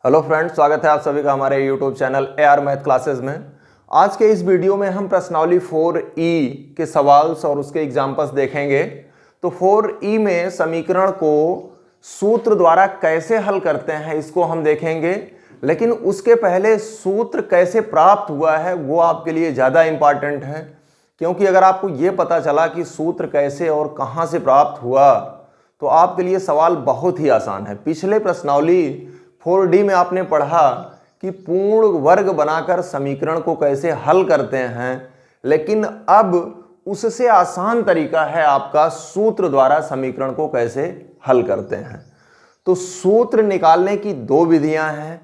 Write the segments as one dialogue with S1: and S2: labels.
S1: Hello friends, स्वागत है आप सभी का हमारे YouTube channel AR math classes में। आज के इस वीडियो में हम प्रश्नावली 4E के सवाल और उसके एग्जाम्पल्स देखेंगे। तो 4E में समीकरण को सूत्र द्वारा कैसे हल करते हैं इसको हम देखेंगे, लेकिन उसके पहले सूत्र कैसे प्राप्त हुआ है वो आपके लिए ज़्यादा इम्पॉर्टेंट है, क्योंकि अगर आपको ये पता चला कि सूत्र कैसे और कहाँ से प्राप्त हुआ तो आपके लिए सवाल बहुत ही आसान है। पिछले प्रश्नावली 4D में आपने पढ़ा कि पूर्ण वर्ग बनाकर समीकरण को कैसे हल करते हैं, लेकिन अब उससे आसान तरीका है आपका सूत्र द्वारा समीकरण को कैसे हल करते हैं। तो सूत्र निकालने की दो विधियां हैं।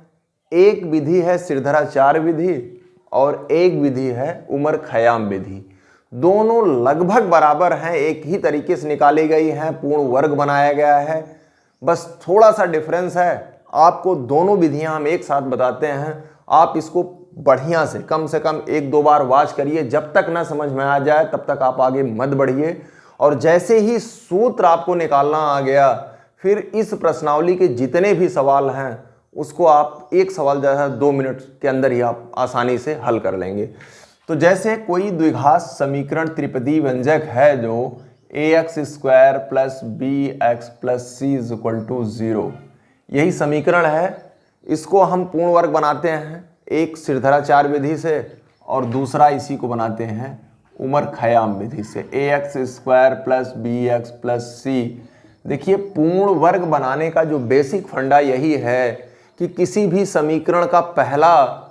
S1: एक विधि है सिरधराचार्य विधि और एक विधि है उमर खयाम विधि। दोनों लगभग बराबर हैं, एक ही तरीके से निकाली गई हैं, पूर्ण वर्ग बनाया गया है, बस थोड़ा सा डिफरेंस है। आपको दोनों विधियां हम एक साथ बताते हैं, आप इसको बढ़िया से कम एक दो बार वॉच करिए, जब तक ना समझ में आ जाए तब तक आप आगे मत बढ़िए। और जैसे ही सूत्र आपको निकालना आ गया, फिर इस प्रश्नावली के जितने भी सवाल हैं उसको आप एक सवाल जैसा 2 मिनट के अंदर ही आप आसानी से हल कर लेंगे। तो जैसे कोई द्विघात समीकरण त्रिपदी व्यंजक है जो ax² + bx + c = 0, यही समीकरण है। इसको हम पूर्ण वर्ग बनाते हैं एक सिरधराचार्य विधि से और दूसरा इसी को बनाते हैं उमर खयाम विधि से, ax² + bx + c। देखिए, पूर्ण वर्ग बनाने का जो बेसिक फंडा यही है कि किसी भी समीकरण का पहला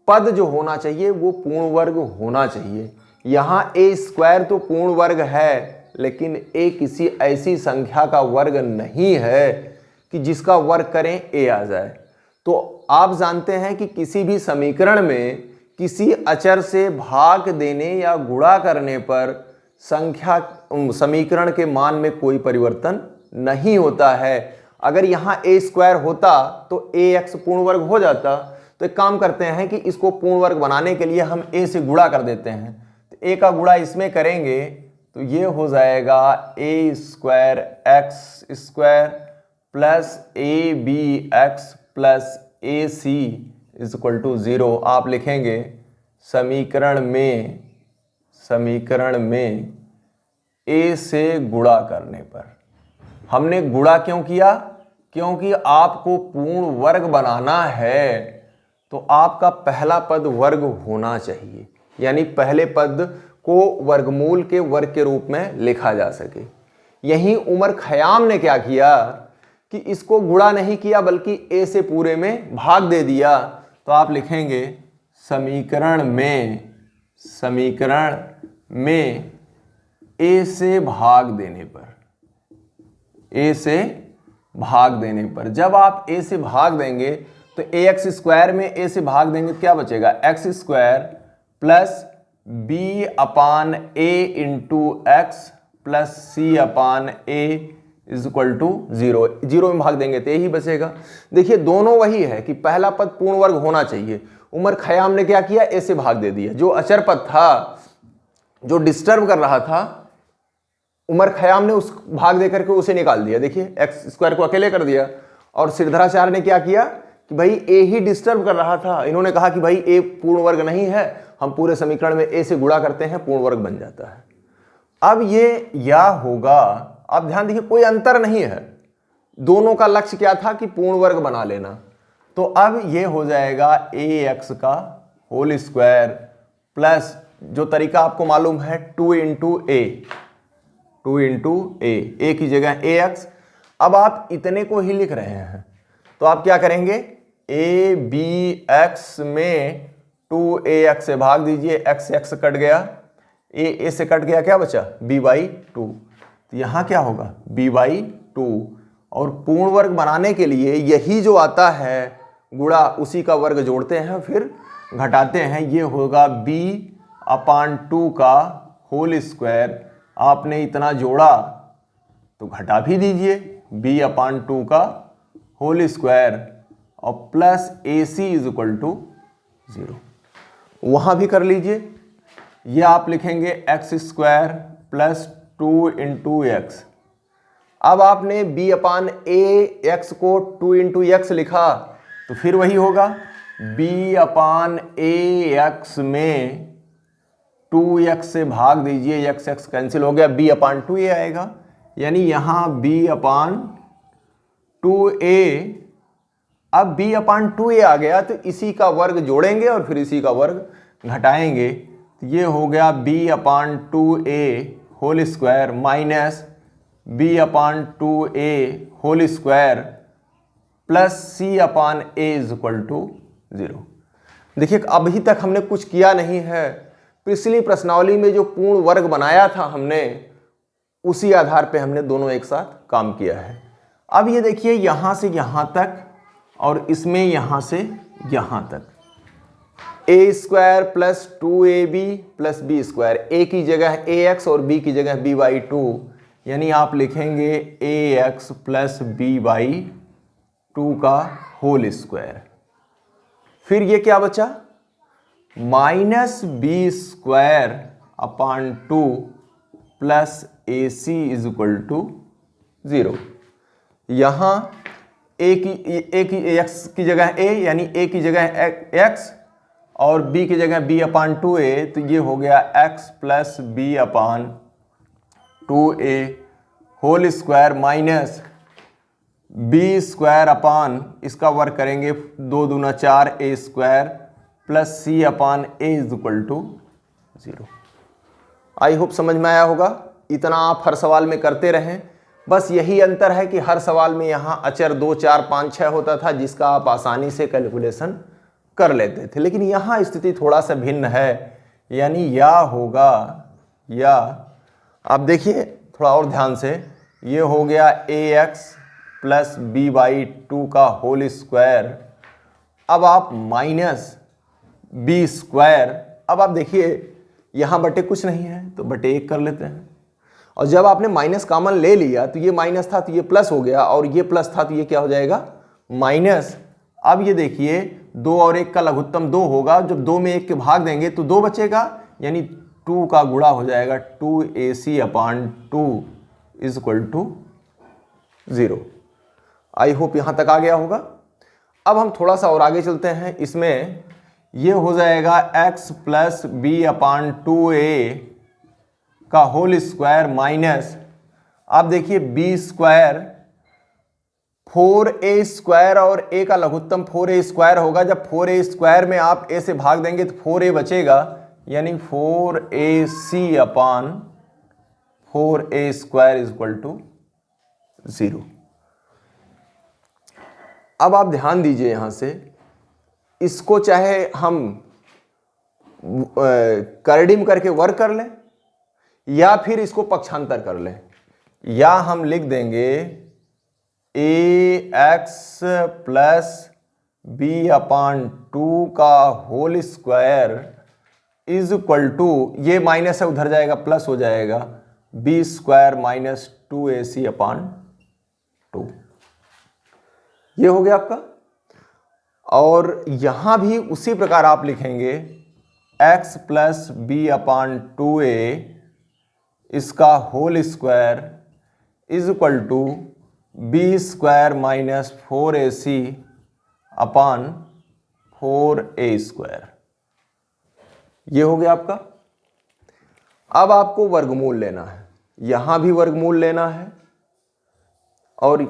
S1: पद जो होना चाहिए वो पूर्ण वर्ग होना चाहिए। यहाँ a² तो पूर्ण वर्ग है, लेकिन a किसी ऐसी संख्या का वर्ग नहीं है कि जिसका वर्ग करें a आ जाए। तो आप जानते हैं कि किसी भी समीकरण में किसी अचर से भाग देने या गुणा करने पर समीकरण के मान में कोई परिवर्तन नहीं होता है। अगर यहाँ a² होता तो ax पूर्ण वर्ग हो जाता। तो एक काम करते हैं कि इसको पूर्ण वर्ग बनाने के लिए हम a से गुणा कर देते हैं। तो a का गुणा इसमें करेंगे तो ये हो जाएगा a² x² + abx + ac = 0। आप लिखेंगे समीकरण में a से गुणा करने पर। हमने गुणा क्यों किया? क्योंकि आपको पूर्ण वर्ग बनाना है तो आपका पहला पद वर्ग होना चाहिए, यानी पहले पद को वर्गमूल के वर्ग के रूप में लिखा जा सके। यही उमर खयाम ने क्या किया कि इसको गुणा नहीं किया बल्कि a से पूरे में भाग दे दिया। तो आप लिखेंगे समीकरण में a से भाग देने पर जब आप a से भाग देंगे तो ax² में a से भाग देंगे तो क्या बचेगा? x² + b/a × x + c/a = 0। 0 में भाग देंगे तो यही बचेगा। देखिए, दोनों वही है कि पहला पद पूर्ण वर्ग होना चाहिए। उमर खयाम ने क्या किया? a से भाग दे दिया। जो अचर पद था, जो डिस्टर्ब कर रहा था, उमर खयाम ने उस भाग देकर के उसे निकाल दिया। देखिए, x² को अकेले कर दिया। और सिरधराचार्य ने क्या किया कि भाई a ही डिस्टर्ब कर रहा था। इन्होंने कहा कि भाई a पूर्ण वर्ग नहीं है, हम पूरे समीकरण में a से गुणा करते हैं, पूर्ण वर्ग बन जाता है। अब ये या होगा, आप ध्यान देखिए, कोई अंतर नहीं है, दोनों का लक्ष्य क्या था कि पूर्ण वर्ग बना लेना। तो अब ये हो जाएगा ax² प्लस जो तरीका आपको मालूम है 2 × a की जगह ax। अब आप इतने को ही लिख रहे हैं तो आप क्या करेंगे? abx में 2ax से भाग दीजिए, x कट गया, a से कट गया, क्या बचा? b/2। तो यहाँ क्या होगा? b/2। और पूर्ण वर्ग बनाने के लिए यही जो आता है गुणा, उसी का वर्ग जोड़ते हैं फिर घटाते हैं। ये होगा b/2 का होल स्क्वायर। आपने इतना जोड़ा तो घटा भी दीजिए, b/2 का होल स्क्वायर और प्लस ac = 0। वहाँ भी कर लीजिए। ये आप लिखेंगे x² + 2 × x। अब आपने b/a x को 2 × x लिखा तो फिर वही होगा b अपान ए एक्स में 2x से भाग दीजिए, x x कैंसिल हो गया, b अपान 2a आएगा, यानी यहाँ b अपान 2a। अब b अपान 2a आ गया तो इसी का वर्ग जोड़ेंगे और फिर इसी का वर्ग घटाएंगे, तो ये हो गया b upon 2a whole square minus b upon 2a whole square plus c upon a is equal to 0। देखिए अभी तक हमने कुछ किया नहीं है, पिछली प्रश्नावली में जो पूर्ण वर्ग बनाया था हमने, उसी आधार पे हमने दोनों एक साथ काम किया है। अब ये देखिए यहाँ से यहाँ तक और इसमें यहाँ से यहाँ तक, a square plus 2ab plus b square, a की जगह ax और b की जगह b/2, यानी आप लिखेंगे ax प्लस b/2 का होल स्क्वायर। फिर ये क्या बचा, minus B square upon 2 plus A C is equal to 0। यहाँ ए की एक्स की जगह a यानी a की जगह x और b की जगह b अपान 2a, तो ये हो गया x plus b upon 2a whole square minus B square upon, इसका वर्क करेंगे 2 दूना 4 a square plus C upon a is equal to 0। I hope समझ में आया होगा। इतना आप हर सवाल में करते रहें, बस यही अंतर है कि हर सवाल में यहाँ अचर 2 4 5 6 होता था जिसका आप आसानी से कैलकुलेशन कर लेते थे, लेकिन यहाँ स्थिति थोड़ा सा भिन्न है, यानी या होगा या। आप देखिए थोड़ा और ध्यान से, ये हो गया ax प्लस b/2 का होल स्क्वायर, अब आप माइनस बी स्क्वायर, अब आप देखिए यहाँ बटे कुछ नहीं है तो बटे 1 कर लेते हैं, और जब आपने माइनस कॉमन ले लिया तो ये माइनस था तो ये प्लस हो गया, और ये प्लस था तो ये क्या हो जाएगा माइनस। अब ये देखिए 2 और 1 का लघुत्तम 2 होगा, जब 2 में 1 के भाग देंगे तो 2 बचेगा, यानी 2 का गुणा हो जाएगा 2ac upon 2 is equal to 0। I hope यहाँ तक आ गया होगा। अब हम थोड़ा सा और आगे चलते हैं, इसमें ये हो जाएगा x plus B upon 2a का होल स्क्वायर माइनस, आप देखिए b स्क्वायर 4a स्क्वायर और a का लघुत्तम 4a स्क्वायर होगा, जब 4a स्क्वायर में आप a से भाग देंगे तो 4a बचेगा, यानी 4ac upon 4a square is equal to 0। अब आप ध्यान दीजिए यहाँ से, इसको चाहे हम करडिम करके वर्ग कर लें या फिर इसको पक्षांतर कर लें, या हम लिख देंगे ax प्लस बी अपान 2 का whole square is equal to, ये माइनस है उधर जाएगा प्लस हो जाएगा, B square minus 2ac upon 2। ये हो गया आपका। और यहां भी उसी प्रकार आप लिखेंगे x plus B upon 2a इसका whole square is equal to B square minus 4ac upon 4a square. ये हो गया आपका। अब आपको वर्गमूल लेना है, यहां भी वर्गमूल लेना है। और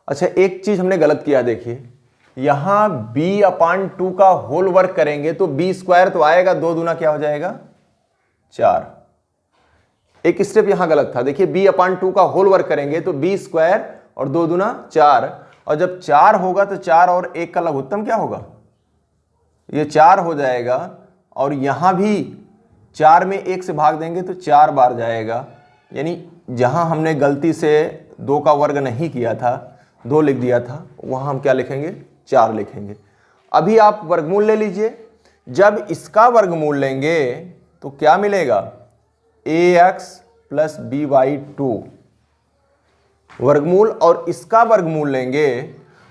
S1: अच्छा एक चीज हमने गलत किया, देखिए यहां b अपान 2 का होल वर्क करेंगे तो b स्क्वायर तो आएगा, 2 दूना क्या हो जाएगा 4। एक स्टेप यहां गलत था, देखिए b अपान 2 का होल वर्क करेंगे तो b स्क्वायर और 2 दूना 4, और जब 4 होगा तो 4 और 1 का लघुत्तम क्या होगा, ये 4 हो जाएगा, और यहां भी 4 में 1 से भाग देंगे तो 4 बार जाएगा, यानी जहां हमने गलती से 2 का वर्ग नहीं किया था, 2 लिख दिया था, वहां हम क्या लिखेंगे 4 लिखेंगे। अभी आप वर्गमूल ले लीजिए, जब इसका वर्गमूल लेंगे तो क्या मिलेगा ax प्लस b/2 वर्गमूल, और इसका वर्गमूल लेंगे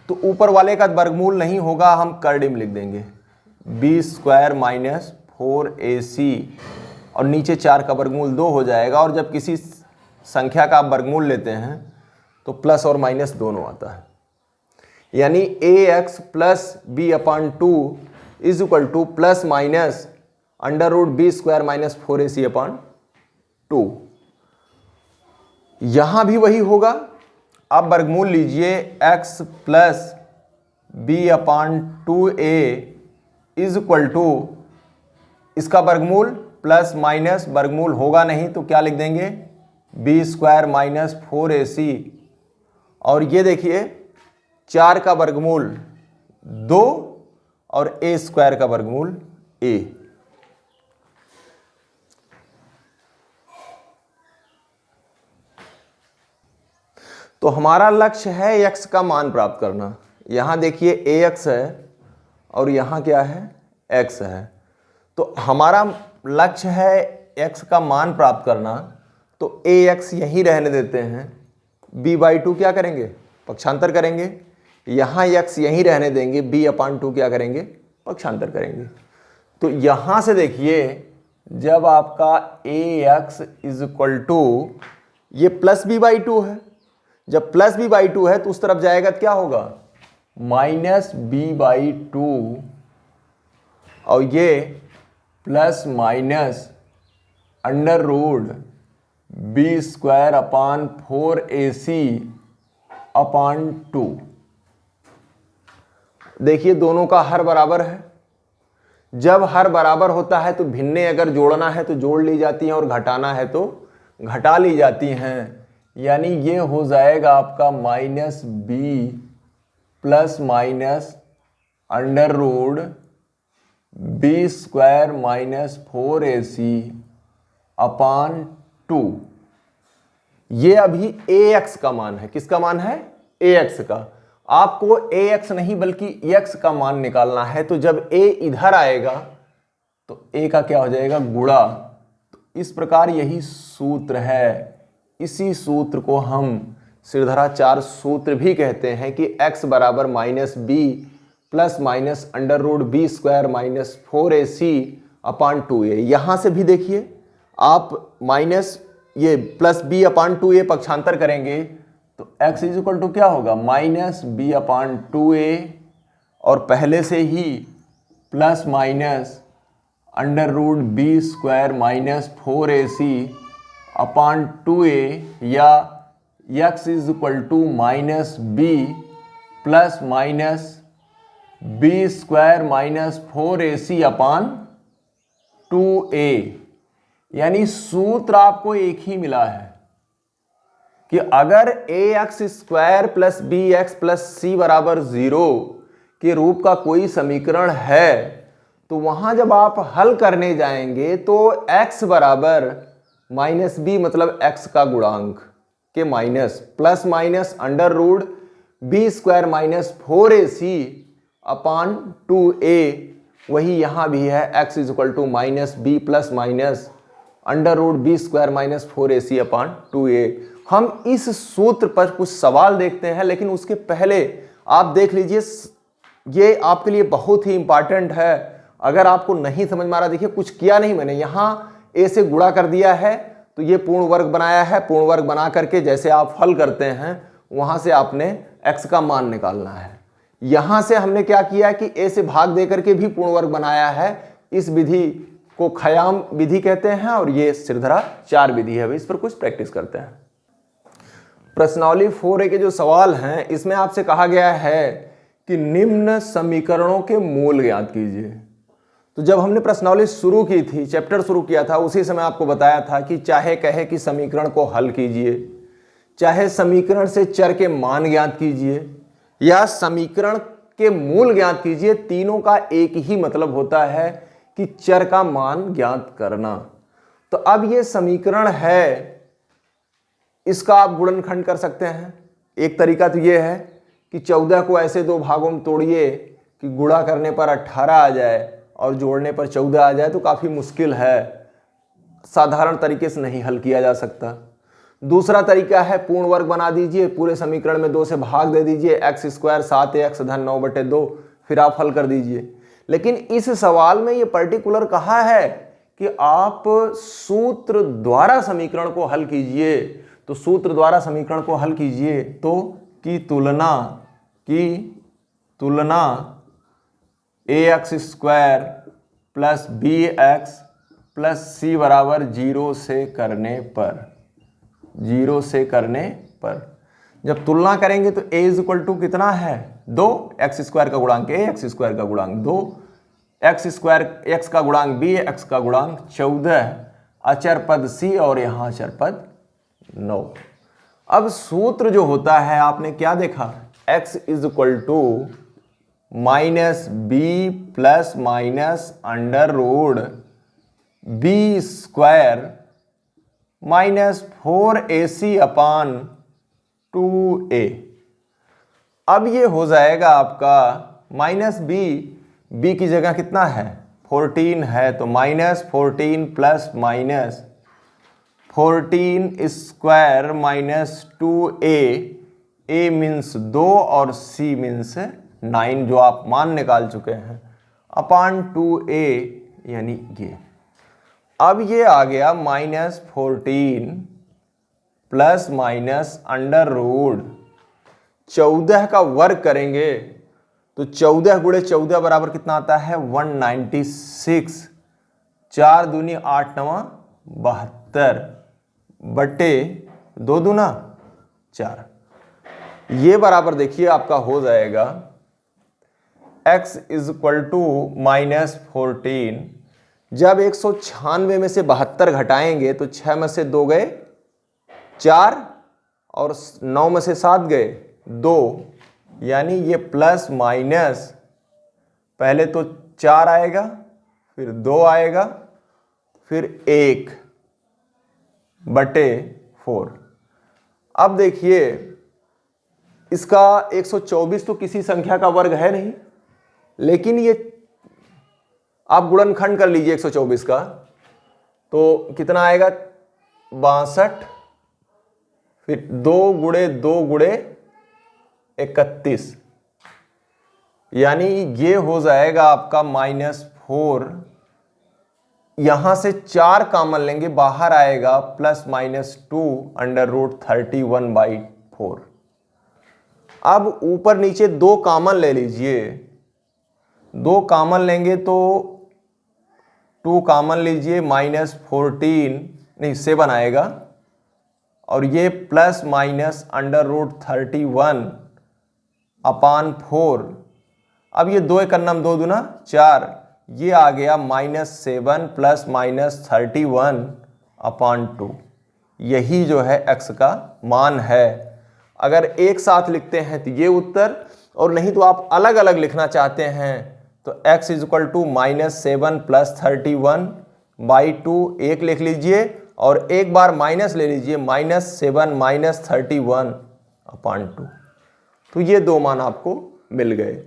S1: तो ऊपर वाले का वर्गमूल नहीं होगा, हम करडिम लिख देंगे b स्क्वायर माइनस 4ac, और नीचे 4 का वर्गमूल 2 हो जाएगा। और जब किसी संख्या का आप वर्गमूल लेते हैं तो प्लस और माइनस दोनों आता है। यानी ax plus B upon 2 is equal to plus minus under root B square minus 4ac upon 2। यहां भी वही होगा, आप वर्गमूल लीजिए x plus B upon 2a is equal to इसका वर्गमूल प्लस माइनस वर्गमूल होगा नहीं तो क्या लिख देंगे बी स्क्वायर माइनस 4ac, और ये देखिए 4 का वर्गमूल 2 और a स्क्वायर का वर्गमूल a। तो हमारा लक्ष्य है x का मान प्राप्त करना। यहां देखिए ax है और यहां क्या है x है, तो हमारा लक्ष्य है x का मान प्राप्त करना। तो ax यहीं रहने देते हैं, b/2 क्या करेंगे पक्षांतर करेंगे, यहाँ x यहीं रहने देंगे, b अपॉन 2 क्या करेंगे पक्षांतर करेंगे। तो यहाँ से देखिए जब आपका ax इज इक्वल टू ये प्लस b/2 है, जब प्लस b/2 है तो उस तरफ जाएगा तो क्या होगा माइनस b/2, और ये plus minus under root B square upon 4ac upon 2। देखिए दोनों का हर बराबर है, जब हर बराबर होता है तो भिन्ने अगर जोड़ना है तो जोड़ ली जाती हैं और घटाना है तो घटा ली जाती हैं। यानी ये हो जाएगा आपका minus B plus minus under root B square minus 4ac upon 2। ये अभी ax का मान है, किसका मान है ax का। आपको ax नहीं बल्कि x का मान निकालना है, तो जब a इधर आएगा तो a का क्या हो जाएगा गुणा। तो इस प्रकार यही सूत्र है, इसी सूत्र को हम सिरधराचार्य सूत्र भी कहते हैं कि x बराबर minus B plus minus under root B square minus 4ac upon 2a। यहाँ से भी देखिए आप माइनस ये प्लस बी अपॉन 2a पक्षांतर करेंगे तो x इज इक्वल टू क्या होगा माइनस बी अपॉन 2a, और पहले से ही plus minus under root B square minus 4ac upon 2a, या x is equal to minus B plus minus B square minus 4ac upon 2a। यानी सूत्र आपको एक ही मिला है कि अगर ax square plus b x plus c बराबर 0 के रूप का कोई समीकरण है तो वहां जब आप हल करने जाएंगे तो x बराबर माइनस बी मतलब x का गुणांक के minus plus minus under root B square minus 4ac upon 2a, वही यहां भी है x is equal to minus B plus minus under root B square minus 4ac upon 2a। हम इस सूत्र पर कुछ सवाल देखते हैं, लेकिन उसके पहले आप देख लीजिए, ये आपके लिए बहुत ही इंपॉर्टेंट है। अगर आपको नहीं समझ में आ रहा, देखिए कुछ किया नहीं मैंने, यहाँ a से गुणा कर दिया है तो ये पूर्ण वर्ग बनाया है, पूर्ण वर्ग बना करके जैसे आप हल करते हैं वहां से आपने x का मान निकालना है। यहां से हमने क्या किया कि a से भाग दे करके भी पूर्ण वर्ग बनाया है। इस विधि को खयाम विधि कहते हैं और ये सिरधराचार्य विधि है। इस पर कुछ प्रैक्टिस करते हैं। प्रश्नावली 4A के जो सवाल हैं इसमें आपसे कहा गया है कि निम्न समीकरणों के मूल ज्ञात कीजिए। तो जब हमने प्रश्नावली शुरू की थी, चैप्टर शुरू किया था, उसी समय आपको बताया था कि चाहे कहे कि समीकरण को हल कीजिए, चाहे समीकरण से चर के मान ज्ञात कीजिए या समीकरण के मूल ज्ञात कीजिए, तीनों का एक ही मतलब होता है कि चर का मान ज्ञात करना। तो अब ये समीकरण है, इसका आप गुणनखंड कर सकते हैं। एक तरीका तो ये है कि 14 को ऐसे दो भागों में तोड़िए कि गुणा करने पर 18 आ जाए और जोड़ने पर 14 आ जाए, तो काफ़ी मुश्किल है, साधारण तरीके से नहीं हल किया जा सकता। दूसरा तरीका है पूर्ण वर्ग बना दीजिए, पूरे समीकरण में 2 से भाग दे दीजिए, एक्स स्क्वायर 7x धन 9/2, फिर आप हल कर दीजिए। लेकिन इस सवाल में ये पर्टिकुलर कहा है कि आप सूत्र द्वारा समीकरण को हल कीजिए। तो सूत्र द्वारा समीकरण को हल कीजिए तो की तुलना ax square plus bx plus c बराबर 0 से करने पर जब तुलना करेंगे तो a इज इक्वल टू कितना है 2, एक्स स्क्वायर का गुणांक a, एक्स स्क्वायर का गुणांक 2, एक्स स्क्वायर x का गुणांक b, x का गुणांक 14, अचर पद c और यहाँ अचर पद 9। अब सूत्र जो होता है आपने क्या देखा, x is equal to minus B plus minus under root B square minus 4ac upon 2a। अब ये हो जाएगा आपका माइनस बी की जगह कितना है 14 है, तो minus 14 plus minus 14 square minus 2a means 2 और c मीन्स 9 जो आप मान निकाल चुके हैं अपान 2a यानी ये। अब ये आ गया minus 14 plus minus under root 14 का वर्ग करेंगे तो 14 गुणे 14 बराबर कितना आता है 196, 4 दूनी 8 नवा 72 बटे 2 दूना 4। ये बराबर देखिए आपका हो जाएगा x is equal to minus 14। जब 196 में से 72 घटाएंगे तो 6 में से 2 गए 4 और 9 में से 7 गए 2, यानी ये प्लस माइनस पहले तो 4 आएगा फिर 2 आएगा फिर 1 बटे 4। अब देखिए इसका 124 तो किसी संख्या का वर्ग है नहीं, लेकिन ये आप गुणनखंड कर लीजिए 124 का तो कितना आएगा 62, फिर 2 गुणे 2 गुणे 31, यानी ये हो जाएगा आपका -4। यहां से 4 कॉमन लेंगे बाहर आएगा प्लस माइनस 2 अंडर रूट 31/4। अब ऊपर नीचे 2 कॉमन ले लीजिए, 2 कॉमन लेंगे तो 2 कॉमन लीजिए -14 नहीं 7 आएगा और ये प्लस माइनस अंडर रूट 31 अपान 4। अब ये 2 एकन्नम 2 दूना 4, ये आ गया -7 प्लस माइनस 31 अपान 2। यही जो है x का मान है। अगर एक साथ लिखते हैं तो ये उत्तर, और नहीं तो आप अलग अलग लिखना चाहते हैं तो x is equal to -7 plus 31/2 एक लिख लीजिए और एक बार माइनस ले लीजिए -7 माइनस 31 अपान 2। तो ये 2 मान आपको मिल गए।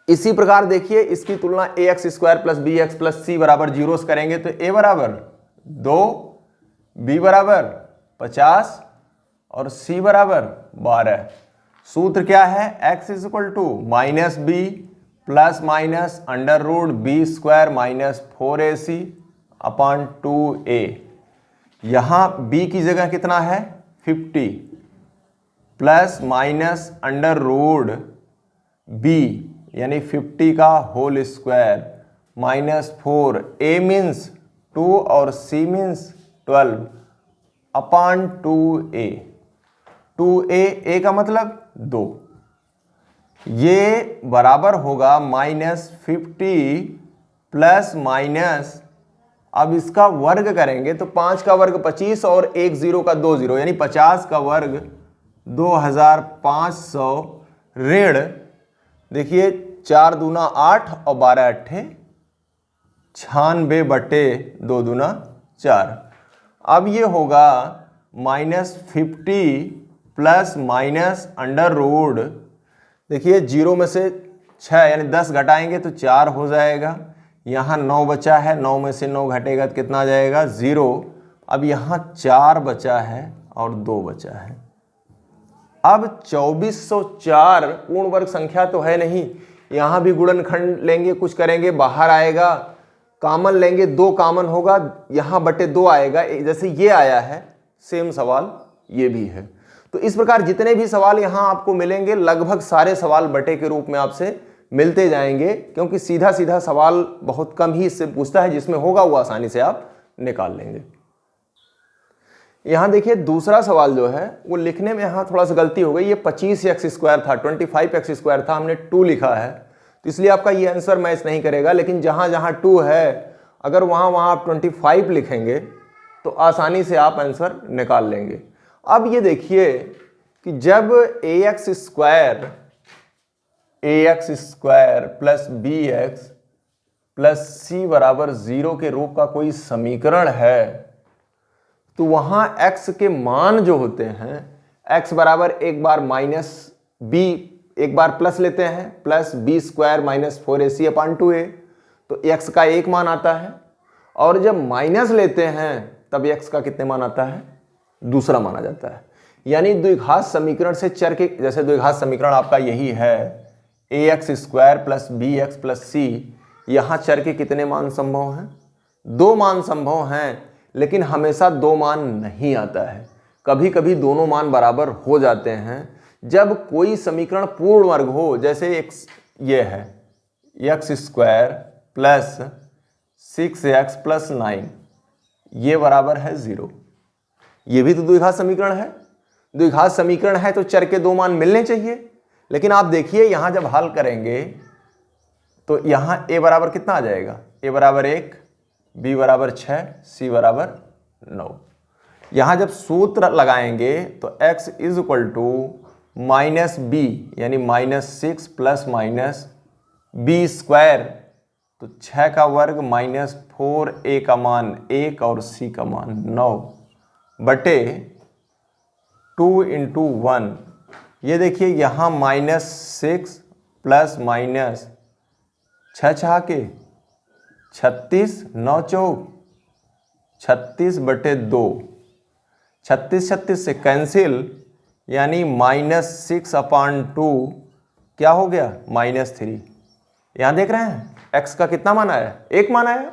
S1: इसी प्रकार देखिए इसकी तुलना ax square plus bx plus c बराबर 0 से करेंगे तो a बराबर 2, b बराबर 50 और c बराबर 12। सूत्र क्या है, x is equal to minus B plus minus under root B square minus 4ac upon 2a। यहाँ b की जगह कितना है 50 plus minus under root b यानी 50 का होल स्क्वायर -4, a मीन्स 2 और c मीन्स 12 अपान 2a। 2a का मतलब 2, ये बराबर होगा -50 प्लस माइनस, अब इसका वर्ग करेंगे तो 5 का वर्ग 25 और 1 0 का 2 0 यानी 50 का वर्ग 2500 ऋण देखिए 4 दूना 8 और 12 अट्ठे 96 बटे 2 दूना 4। अब ये होगा -50 प्लस माइनस अंडर रूट, देखिए 0 में से 6 यानी 10 घटाएंगे तो 4 हो जाएगा। यहाँ 9 बचा है, 9 में से 9 घटेगा तो कितना आ जाएगा 0। अब यहाँ 4 बचा है और 2 बचा है। अब 2404 पूर्ण वर्ग संख्या तो है नहीं, यहाँ भी गुणनखंड लेंगे कुछ करेंगे बाहर आएगा, कॉमन लेंगे 2 कॉमन होगा, यहाँ बटे 2 आएगा, जैसे ये आया है सेम सवाल ये भी है। तो इस प्रकार जितने भी सवाल यहाँ आपको मिलेंगे लगभग सारे सवाल बटे के रूप में आपसे मिलते जाएंगे, क्योंकि सीधा सीधा सवाल बहुत कम ही इससे पूछता है, जिसमें होगा वो आसानी से आप निकाल लेंगे। यहाँ देखिए दूसरा सवाल जो है वो लिखने में यहाँ थोड़ा सा गलती हो गई। ये 25x² था, 25x² था, हमने 2 लिखा है, तो इसलिए आपका ये आंसर मैच नहीं करेगा। लेकिन जहाँ जहाँ 2 है अगर वहाँ आप 25 लिखेंगे तो आसानी से आप आंसर निकाल लेंगे। अब ये देखिए कि जब ax² plus bx plus c बराबर 0 के रूप का कोई समीकरण है, तो वहां x के मान जो होते हैं, x बराबर एक बार माइनस b, एक बार प्लस लेते हैं, प्लस b² माइनस 4ac/2a, तो x का एक मान आता है। और जब माइनस लेते हैं तब x का कितने मान आता है, दूसरा मान आ जाता है। यानी द्विघात समीकरण से चर के, जैसे द्विघात समीकरण आपका यही है ax² plus bx plus c, यहां चर के कितने मान संभव हैं, 2 मान संभव हैं। लेकिन हमेशा 2 मान नहीं आता है, कभी कभी दोनों मान बराबर हो जाते हैं। जब कोई समीकरण पूर्ण वर्ग हो, जैसे x ये है x² प्लस 6x प्लस 9, ये बराबर है 0, ये भी तो द्विघात समीकरण है। द्विघात समीकरण है तो चर के 2 मान मिलने चाहिए। लेकिन आप देखिए यहां जब हल करेंगे तो यहां a बराबर कितना आ जाएगा, a बराबर 1, b बराबर 6, c बराबर 9। यहां जब सूत्र लगाएंगे तो x is equal to minus b यानी -6 प्लस माइनस b², तो 6 का वर्ग माइनस 4a का मान 1 और c का मान 9 बटे 2 × 1। ये देखिए यहाँ -6 प्लस माइनस 6 के 36, 9 चौक 36 बटे 2, 36 से कैंसिल, यानी -6/2 क्या हो गया, -3। यहाँ देख रहे हैं x का कितना मान आया, 1 मान आया।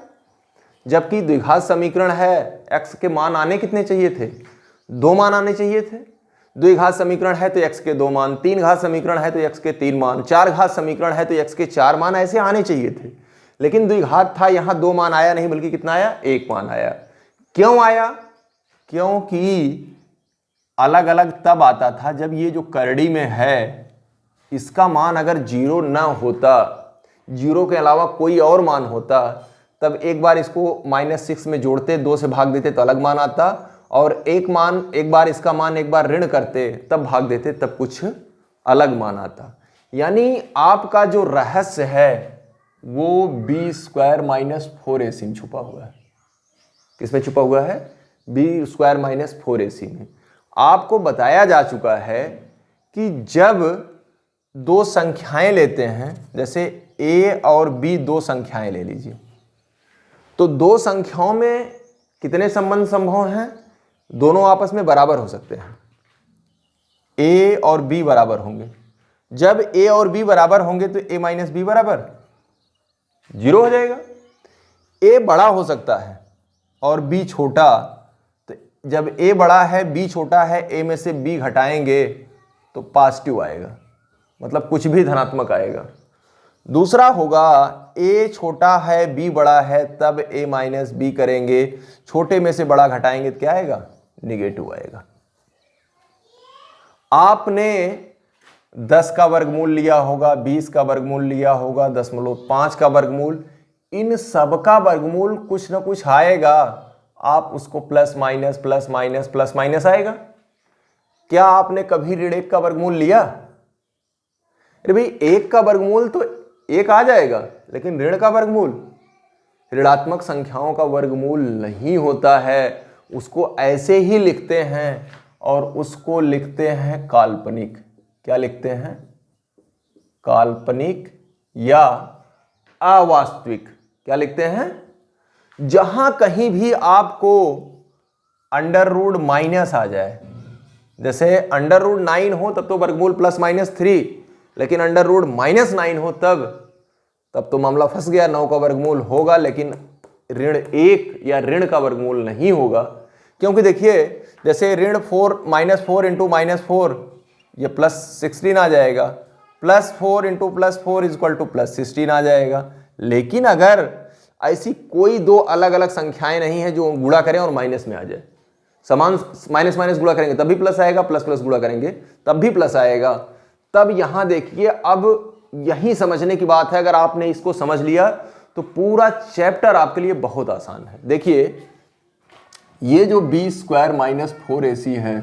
S1: जबकि द्विघात समीकरण है, x के मान आने कितने चाहिए थे, 2 मान आने चाहिए थे। द्विघात समीकरण है तो x के 2 मान, 3 घात समीकरण है तो x के 3 मान, 4 घात समीकरण है तो x के 4 मान, ऐसे आने चाहिए थे। लेकिन द्विघात था, यहाँ 2 मान आया नहीं, बल्कि कितना आया, 1 मान आया। क्यों आया, क्योंकि अलग अलग तब आता था जब ये जो करड़ी में है इसका मान अगर 0 ना होता, 0 के अलावा कोई और मान होता, तब एक बार इसको -6 में जोड़ते, 2 से भाग देते तो अलग मान आता, और एक बार इसका मान एक बार ऋण करते तब भाग देते, तब कुछ अलग मान आता। यानी आपका जो रहस्य है वो b² माइनस 4ac में छुपा हुआ है। किसमें छुपा हुआ है, b² माइनस 4ac में। आपको बताया जा चुका है कि जब 2 संख्याएं लेते हैं, जैसे a और b 2 संख्याएं ले लीजिए, तो 2 संख्याओं में कितने संबंध संभव हैं, दोनों आपस में बराबर हो सकते हैं। a और b बराबर होंगे। जब a और b बराबर होंगे तो a माइनस b बराबर 0 हो जाएगा। a बड़ा हो सकता है और b छोटा, तो जब a बड़ा है b छोटा है, a में से b घटाएंगे तो पॉजिटिव आएगा, मतलब कुछ भी धनात्मक आएगा। दूसरा होगा a छोटा है b बड़ा है, तब a माइनस b करेंगे, छोटे में से बड़ा घटाएंगे तो क्या आएगा, निगेटिव आएगा। आपने 10 का वर्गमूल लिया होगा, 20 का वर्गमूल लिया होगा, 0.5 का वर्गमूल, इन सब का वर्गमूल कुछ ना कुछ आएगा, आप उसको plus minus plus minus plus minus आएगा। क्या आपने कभी ऋण 1 का वर्गमूल लिया, अरे भाई 1 का वर्गमूल तो 1 आ जाएगा, लेकिन ऋण का वर्गमूल, ऋणात्मक संख्याओं का वर्गमूल नहीं होता है, उसको ऐसे ही लिखते हैं, और उसको लिखते हैं काल्पनिक। क्या लिखते हैं, काल्पनिक या अवास्तविक। क्या लिखते हैं, जहां कहीं भी आपको अंडर रूट माइनस आ जाए, जैसे अंडर√9 हो तब तो वर्गमूल +-3, लेकिन अंडर√-9 हो तब तो मामला फंस गया। 9 का वर्गमूल होगा लेकिन ऋण 1 या ऋण का वर्गमूल नहीं होगा, क्योंकि देखिए जैसे ऋण 4 -4 इंटू -4 ये +16 आ जाएगा, +4 इंटू +4 इक्वल टू +16 आ जाएगा। लेकिन अगर ऐसी कोई दो अलग अलग संख्याएं नहीं है जो गुणा करें और माइनस में आ जाए, समान माइनस माइनस गुणा करेंगे तब भी प्लस आएगा, प्लस प्लस गुणा करेंगे तब भी प्लस आएगा, तब यहां देखिए अब यही समझने की बात है। अगर आपने इसको समझ लिया तो पूरा चैप्टर आपके लिए बहुत आसान है। देखिए ये जो b² - 4ac है,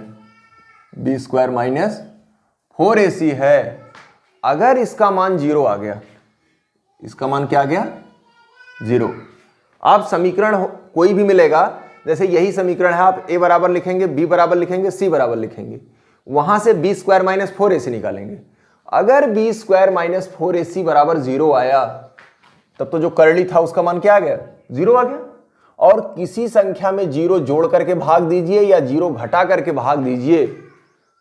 S1: b² - 4ac है, अगर इसका मान 0 आ गया, इसका मान क्या आ गया 0, आप समीकरण कोई भी मिलेगा, जैसे यही समीकरण है, आप a बराबर लिखेंगे, b बराबर लिखेंगे, c बराबर लिखेंगे, वहां से b² - 4ac निकालेंगे। अगर b² - 4ac बराबर 0 आया तब तो जो करली था उसका मान क्या आ गया 0 आ गया। और किसी संख्या में 0 जोड़ करके भाग दीजिए या 0 घटा करके भाग दीजिए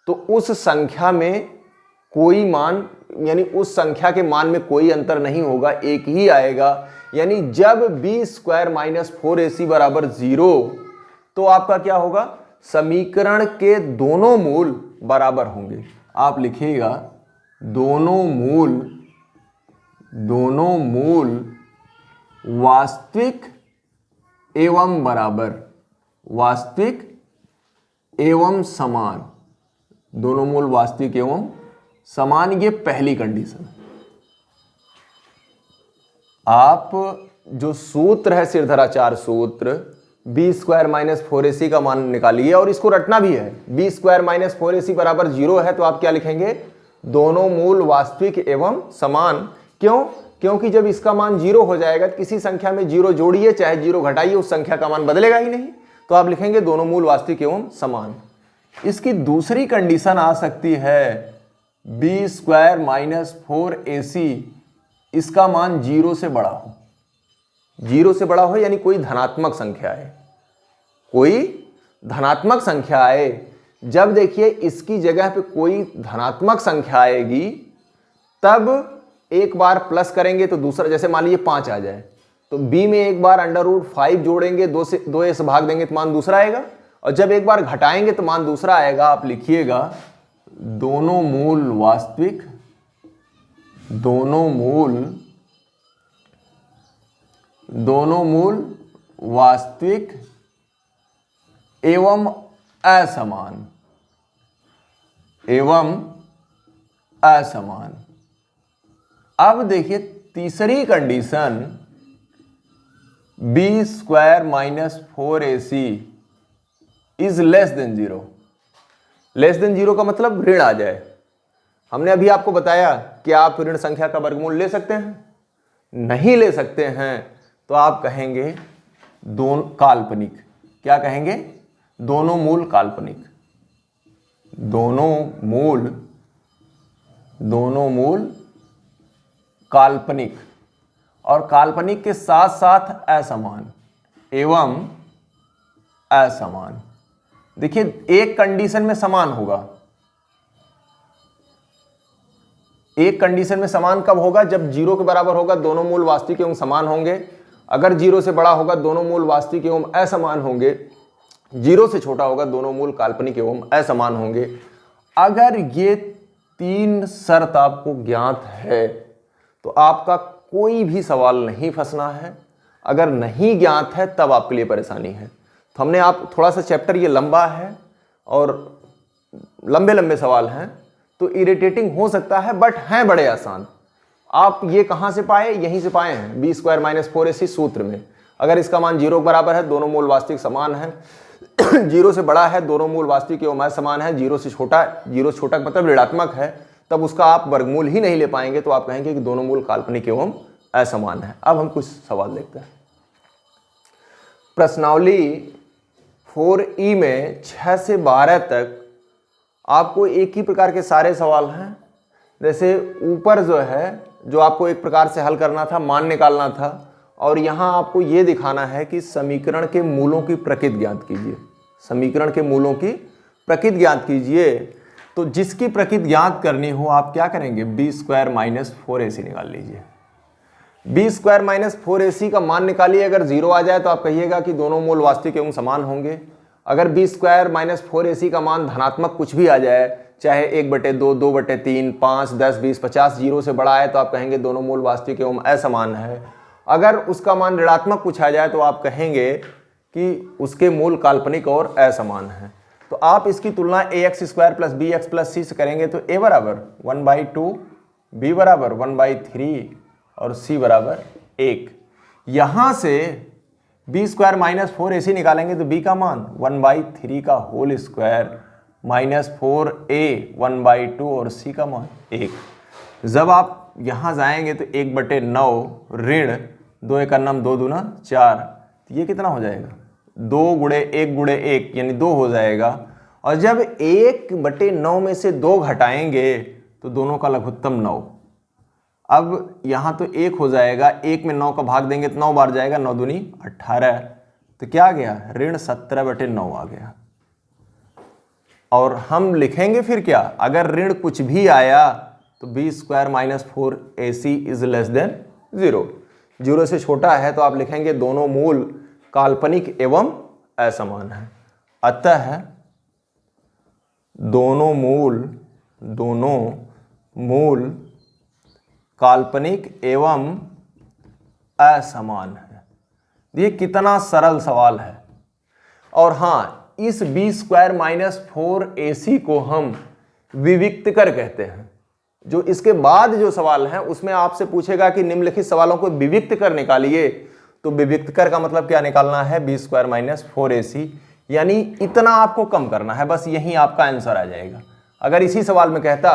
S1: तो उस संख्या में कोई मान, यानी उस संख्या के मान में कोई अंतर नहीं होगा, एक ही आएगा। यानी जब b² - 4ac बराबर 0 तो आपका क्या होगा, समीकरण के दोनों मूल बराबर होंगे। आप लिखिएगा दोनों मूल वास्तविक एवं बराबर, वास्तविक एवं समान, दोनों मूल वास्तविक एवं समान, ये पहली कंडीशन। आप जो सूत्र है सिरधराचार सूत्र, b² - 4ac का मान निकालिए और इसको रटना भी है। b² - 4ac बराबर 0 है तो आप क्या लिखेंगे, दोनों मूल वास्तविक एवं समान। क्यों? क्योंकि जब इसका मान 0 हो जाएगा, किसी संख्या में 0 जोड़िए चाहे 0 घटाइए, उस संख्या का मान बदलेगा ही नहीं, तो आप लिखेंगे दोनों मूल वास्तविक एवं समान। इसकी दूसरी कंडीशन आ सकती है b² - 4ac, इसका मान 0 से बड़ा हो, 0 से बड़ा हो यानी कोई धनात्मक संख्या है, कोई धनात्मक संख्या आए। जब देखिए इसकी जगह पे कोई धनात्मक संख्या आएगी तब एक बार प्लस करेंगे तो दूसरा, जैसे मान लीजिए 5 आ जाए तो b में एक बार √5 जोड़ेंगे, 2a से भाग देंगे तो मान दूसरा आएगा, और जब एक बार घटाएंगे तो मान दूसरा आएगा। आप लिखिएगा दोनों मूल वास्तविक, दोनों मूल वास्तविक एवं असमान, अब देखिए तीसरी condition, b² - 4ac is less than 0। Less than 0 का मतलब ऋण आ जाए। हमने अभी आपको बताया कि आप ऋण संख्या का वर्गमूल ले सकते हैं, नहीं ले सकते हैं तो आप कहेंगे दोनों काल्पनिक। क्या कहेंगे, दोनों मूल काल्पनिक, दोनों मूल काल्पनिक, और काल्पनिक के साथ साथ असमान एवं असमान। देखिए एक कंडीशन में समान होगा, एक कंडीशन में समान कब होगा, जब 0 के बराबर होगा दोनों मूल वास्तविक एवं समान होंगे। अगर 0 से बड़ा होगा दोनों मूल वास्तविक एवं असमान होंगे। 0 से छोटा होगा दोनों मूल काल्पनिक एवं असमान होंगे। अगर ये 3 शर्त आपको ज्ञात है तो आपका कोई भी सवाल नहीं फंसना है। अगर नहीं ज्ञात है तब आपके लिए परेशानी है। तो हमने आप थोड़ा सा चैप्टर ये लंबा है और लंबे लंबे सवाल हैं तो इरिटेटिंग हो सकता है, बट हैं बड़े आसान। आप ये कहाँ से पाए, यहीं से पाए हैं b² - 4ac सूत्र में। अगर इसका मान 0 के बराबर है दोनों मूल वास्तविक समान है, 0 से बड़ा है दोनों मूल वास्तविक एवं असमान है, 0 से छोटा, 0 से छोटा मतलब ऋणात्मक है, तब उसका आप वर्गमूल ही नहीं ले पाएंगे तो आप कहेंगे कि दोनों मूल काल्पनिक एवं असमान है। अब हम कुछ सवाल देखते हैं। प्रश्नावली 4E में 6 से 12 तक आपको एक ही प्रकार के सारे सवाल हैं। जैसे ऊपर जो है, जो आपको एक प्रकार से हल करना था, मान निकालना था, और यहाँ आपको ये दिखाना है कि समीकरण के मूलों की प्रकृति ज्ञात कीजिए। समीकरण के मूलों की प्रकृति ज्ञात कीजिए। तो जिसकी प्रकृति ज्ञात करनी हो आप क्या करेंगे, b² - 4ac निकाल लीजिए। b² - 4ac का मान निकालिए। अगर 0 आ जाए तो आप कहिएगा कि दोनों मूल वास्तविक एवं समान होंगे। अगर बी स्क्वायर माइनस 4ac का मान धनात्मक कुछ भी आ जाए, चाहे 1/2, 2/3, 5, 10, 20, 50 जीरो से बड़ा है तो आप कहेंगे दोनों मूल वास्तविक एवं असमान है। अगर उसका मान ऋणात्मक कुछ आ जाए तो आप कहेंगे कि उसके मूल काल्पनिक और असमान है। तो आप इसकी तुलना ax² plus bx plus c से करेंगे तो a बराबर 1/2, b बराबर 1/3 और c बराबर 1। यहाँ से b² माइनस 4ac निकालेंगे तो b का मान 1/3 का होल स्क्वायर माइनस 4a 1/2 और c का मान 1। जब आप यहाँ जाएंगे तो 1/9 ऋण 2 × 9 2 दूना 4, तो ये कितना हो जाएगा 2 × 1 × 1 यानी 2 हो जाएगा। और जब 1/9 में से 2 घटाएंगे तो दोनों का लघुत्तम 9। अब यहाँ तो 1 हो जाएगा, 1 में 9 का भाग देंगे तो 9 बार जाएगा, 9 दूनी 18, तो क्या आ गया ऋण 17/9 आ गया। और हम लिखेंगे फिर क्या, अगर ऋण कुछ भी आया तो b² minus 4ac is less than 0। 0 से छोटा है तो आप लिखेंगे दोनों मूल काल्पनिक एवं असमान है। अतः दोनों मूल काल्पनिक एवं असमान है। ये कितना सरल सवाल है। और हाँ, इस b² माइनस 4ac को हम विविक्तकर कहते हैं। जो इसके बाद जो सवाल है उसमें आपसे पूछेगा कि निम्नलिखित सवालों को विविक्तकर निकालिए, तो विविक्तकर का मतलब क्या निकालना है b² माइनस 4ac, यानी इतना आपको कम करना है, बस यही आपका आंसर आ जाएगा। अगर इसी सवाल में कहता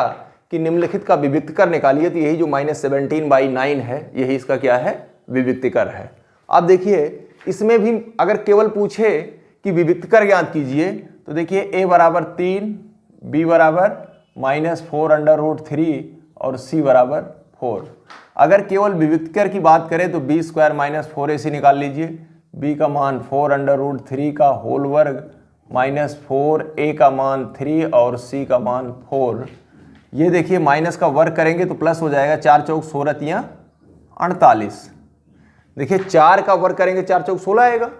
S1: कि निम्नलिखित का विविक्तकर निकालिए तो यही जो -17/9 है यही इसका क्या है, विविक्तकर है। आप देखिए इसमें भी अगर केवल पूछे कि विविक्तकर ज्ञात कीजिए तो देखिए a बराबर 3, b बराबर -4√3 और c बराबर 4। अगर केवल विविक्तकर की बात करें तो b² माइनस 4ac निकाल लीजिए, b का मान 4√3 का होल वर्ग माइनस 4, a का मान 3 और c का मान 4। ये देखिए माइनस का वर्ग करेंगे तो प्लस हो जाएगा, 4 चौक 16 48। देखिए 4 का वर्ग करेंगे 4 चौक 16 आएगा,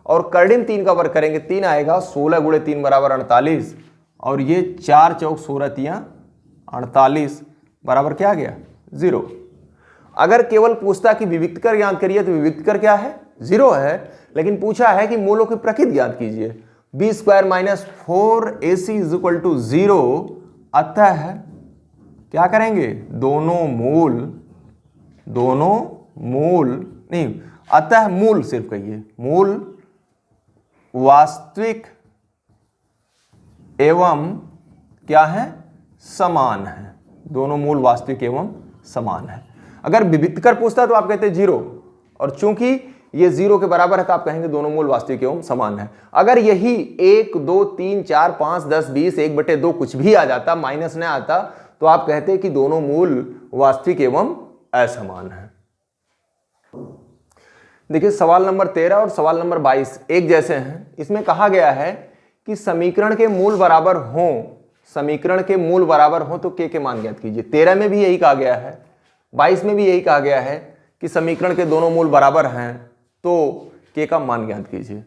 S1: और कर्डिम 3 का वर्ग करेंगे 3 आएगा, 16 × 3 बराबर 48, और ये 4 चौक 16 48 बराबर क्या आ गया 0। अगर केवल पूछता कि विविक्तकर ज्ञात करिए तो विविक्तकर क्या है 0 है, लेकिन पूछा है कि मूलों की प्रकृति ज्ञात कीजिए, b² minus 4ac is equal to 0। अतः क्या करेंगे दोनों मूल नहीं, अतः मूल सिर्फ कहिए, मूल वास्तविक एवं क्या है, समान है। दोनों मूल वास्तविक एवं समान है। अगर विविक्तकर पूछता तो आप कहते 0, और चूंकि ये 0 के बराबर है तो आप कहेंगे दोनों मूल वास्तविक एवं समान है। अगर यही 1, 2, 3, 4, 5, 10, 20, 1/2 कुछ भी आ जाता, माइनस न आता, तो आप कहते कि दोनों मूल वास्तविक एवं असमान है। देखिए सवाल नंबर 13 और सवाल नंबर 22 एक जैसे हैं। इसमें कहा गया है कि समीकरण के मूल बराबर हों तो के मान ज्ञात कीजिए। 13 में भी यही कहा गया है, 22 में भी यही कहा गया है कि समीकरण के दोनों मूल बराबर हैं तो के का मान ज्ञात कीजिए।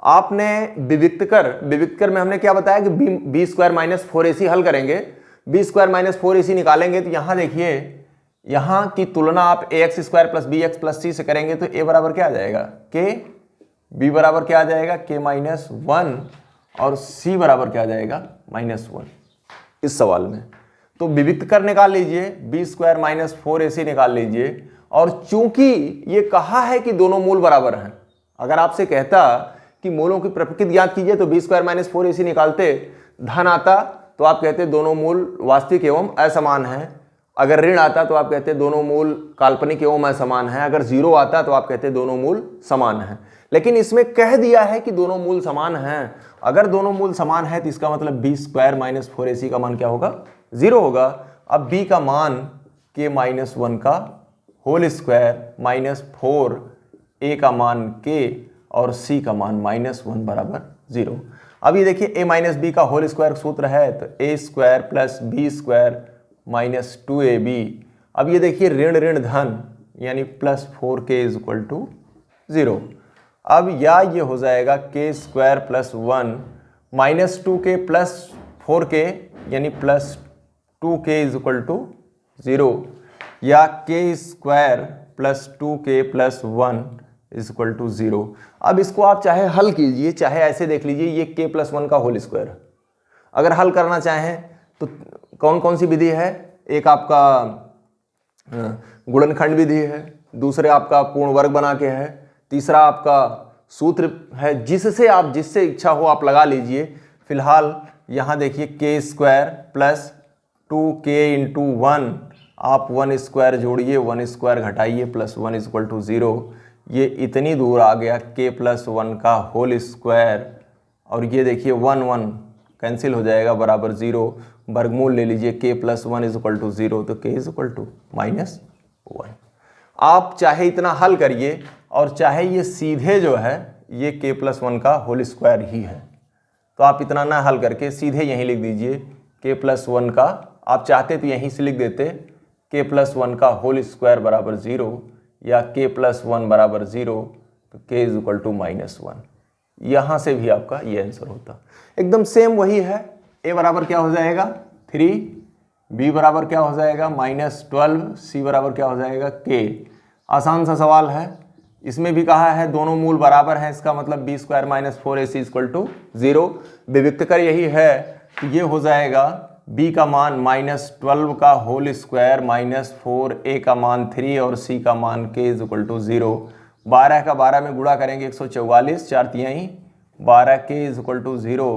S1: आपने विविक्तकर में हमने क्या बताया कि b² माइनस 4ac हल करेंगे, b² माइनस 4ac निकालेंगे तो यहां देखिए, यहां की तुलना आप ax² plus bx plus c से करेंगे तो a बराबर क्या आ जाएगा k, b बराबर क्या आ जाएगा k-1 और c बराबर क्या आ जाएगा -1 इस सवाल में। तो विविक्तकर निकाल लीजिए, b² माइनस 4ac निकाल लीजिए, और चूंकि ये कहा है कि दोनों मूल बराबर हैं, अगर आपसे कहता कि मूलों की प्रकृति ज्ञात कीजिए तो b² माइनस 4ac निकालते, धन आता तो आप कहते दोनों मूल वास्तविक एवं असमान हैं, अगर ऋण आता तो आप कहते दोनों मूल काल्पनिक एवं असमान हैं, अगर 0 आता तो आप कहते दोनों मूल समान हैं। लेकिन इसमें कह दिया है कि दोनों मूल समान हैं। अगर दोनों मूल समान है तो इसका मतलब b² माइनस 4ac का मान क्या होगा 0 होगा। अब b का मान k-1 का होल स्क्वायर माइनस 4, a का मान k और c का मान -1 बराबर 0। अब ये देखिए a माइनस b का होल स्क्वायर सूत्र है तो a² plus b² minus 2ab। अब ये देखिए ऋण ऋण धन यानी +4k इज इक्वल टू 0। अब या ये हो जाएगा के square plus 1 minus 2k plus 4k यानी plus 2k is equal to 0, या K square plus 2k plus 1 is equal to 0। अब इसको आप चाहे हल कीजिए, चाहे ऐसे देख लीजिए, ये k प्लस 1 का होल स्क्वायर। अगर हल करना चाहें तो कौन कौन सी विधि है? एक आपका गुणनखंड विधि है, दूसरे आपका पूर्ण वर्ग बना के है, तीसरा आपका सूत्र है, जिससे इच्छा हो आप लगा लीजिए। फिलहाल यहाँ देखिए के स्क्वायर प्लस 2k इंटू 1, आप 1 स्क्वायर जोड़िए, 1 स्क्वायर घटाइए, प्लस 1 इज इक्वल टू 0। ये इतनी दूर आ गया k प्लस 1 का होल स्क्वायर, और ये देखिए 1 1 कैंसिल हो जाएगा बराबर 0। वर्गमूल ले लीजिए, k plus 1 is equal to 0, तो k इज इक्वल टू -1। आप चाहे इतना हल करिए और चाहे ये सीधे जो है ये k प्लस 1 का होल स्क्वायर ही है, तो आप इतना ना हल करके सीधे यहीं लिख दीजिए k प्लस 1 का, आप चाहते तो यहीं से लिख देते k प्लस 1 का होल स्क्वायर बराबर 0, या k प्लस 1 बराबर 0, तो k इज इक्वल टू -1। यहाँ से भी आपका ये आंसर होता। एकदम सेम वही है। a बराबर क्या हो जाएगा 3, b बराबर क्या हो जाएगा -12, c बराबर क्या हो जाएगा k। आसान सा सवाल है। इसमें भी कहा है दोनों मूल बराबर हैं, इसका मतलब b square minus 4ac equal to 0। विविक्त कर यही है, तो ये हो जाएगा b का मान -12 का होल स्क्वायर माइनस 4a का मान 3 और c का मान k इज इक्वल टू 0। 12 का 12 में गुणा करेंगे 144, 4 तिहाई 12k इज इक्वल टू 0,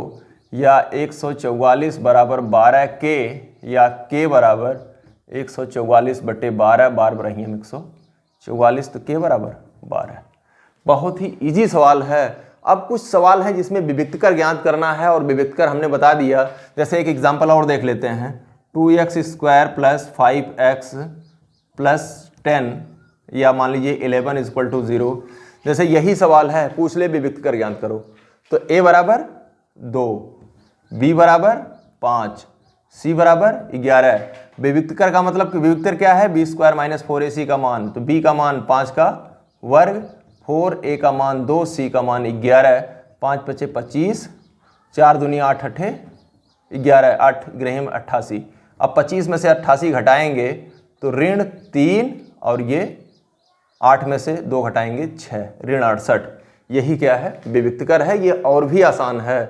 S1: या 144 बराबर 12k, या k बराबर 144 बटे 12, 12 रही हम 144, तो k बराबर 12। बहुत ही इजी सवाल है। अब कुछ सवाल है जिसमें विविक्तकर ज्ञात करना है, और विविक्तकर हमने बता दिया। जैसे एक एग्जांपल और देख लेते हैं, 2x square plus 5x plus 10, या मान लीजिए 11 इज इक्वल टू 0। जैसे यही सवाल है, पूछ ले विविक्तकर ज्ञात करो, तो a बराबर 2, b बराबर 5, c बराबर 11। विविक्तकर का मतलब कि विविक्तर क्या है, b स्क्वायर माइनस 4ac का मान, तो b का मान 5 का वर्ग, 4a का मान 2, c का मान 11, 5 × 25, 4 दूनी 8 8 11, 8 ग्रहम 88। अब 25 में से 88 घटाएंगे तो ऋण 3, और ये 8 में से 2 घटाएंगे 6, ऋण 68। यही क्या है विविक्तकर है। ये और भी आसान है।